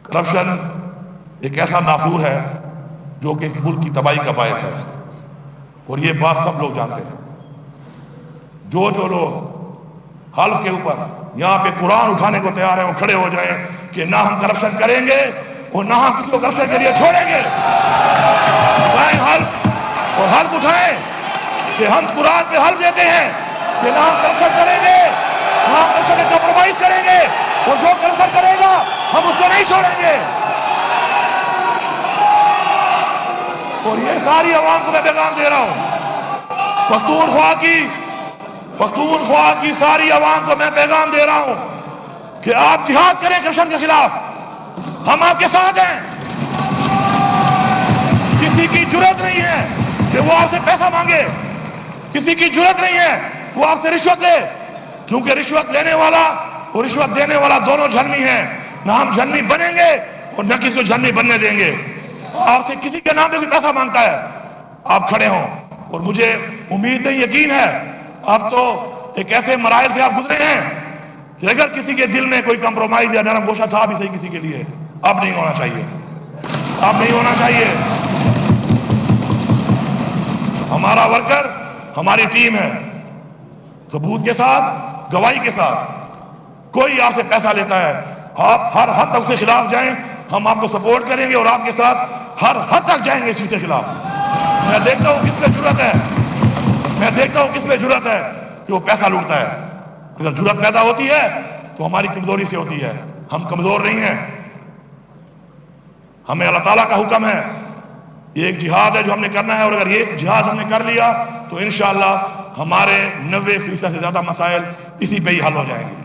Corruption ایک ایسا نافور ہے جو کہ ملک کی تباہی کا باعث ہے، اور یہ بات سب لوگ جانتے ہیں۔ جو لوگ حلف کے اوپر یہاں پہ قرآن اٹھانے کو تیار ہیں وہ کھڑے ہو جائیں کہ نہ ہم کرپشن کریں گے اور نہ ہم کسی کو کرپشن کے لیے چھوڑیں گے۔ اٹھائیں حلف، اور حلف اٹھائیں کہ ہم قرآن پہ حلف دیتے ہیں کہ نہ ہم کرپشن کریں گے، نہ ہم کرپشن میں کمپرومائز کریں گے، اور جو کرپشن کرے گا ہم اس کو نہیں چھوڑیں گے۔ اور یہ ساری عوام کو میں پیغام دے رہا ہوں، پختونخوا کی ساری عوام کو میں پیغام دے رہا ہوں کہ آپ جہاد کریں کرپشن کے خلاف، ہم آپ کے ساتھ ہیں۔ کسی کی جرات نہیں ہے کہ وہ آپ سے پیسہ مانگے، کسی کی جرات نہیں ہے وہ آپ سے رشوت لے، کیونکہ رشوت لینے والا اور رشوت دینے والا دونوں جہنمی ہیں۔ نہ ہم جہنمی بنیں گے اور نہ کسی کو جہنمی بننے دیں گے۔ آپ سے کسی کے نام پہ کوئی پیسہ مانگتا ہے، آپ کھڑے ہوں، اور مجھے امید نہیں، یقین ہے آپ تو ایک ایسے مراحل سے آپ گزرے ہیں کہ اگر کسی کے دل میں کوئی کمپرومائز یا نرم گوشہ تھا بھی صحیح کسی کے لیے، اب نہیں ہونا چاہیے، اب نہیں ہونا چاہیے۔ ہمارا ورکر ہماری ٹیم ہے، ثبوت کے ساتھ، گواہی کے ساتھ۔ کوئی آپ سے پیسہ لیتا ہے، آپ ہر حد تک اس کے خلاف جائیں، ہم آپ کو سپورٹ کریں گے اور آپ کے ساتھ ہر حد تک جائیں گے اس چیز کے خلاف۔ میں دیکھتا ہوں کس میں جرات ہے، میں دیکھتا ہوں کس میں جرات ہے کہ وہ پیسہ لوٹتا ہے۔ اگر جرات پیدا ہوتی ہے تو ہماری کمزوری سے ہوتی ہے، ہم کمزور نہیں ہیں۔ ہمیں اللہ تعالیٰ کا حکم ہے، یہ ایک جہاد ہے جو ہم نے کرنا ہے، اور اگر یہ جہاد ہم نے کر لیا تو انشاءاللہ ہمارے 90% سے زیادہ مسائل اسی پہ ہی حل ہو جائیں گے۔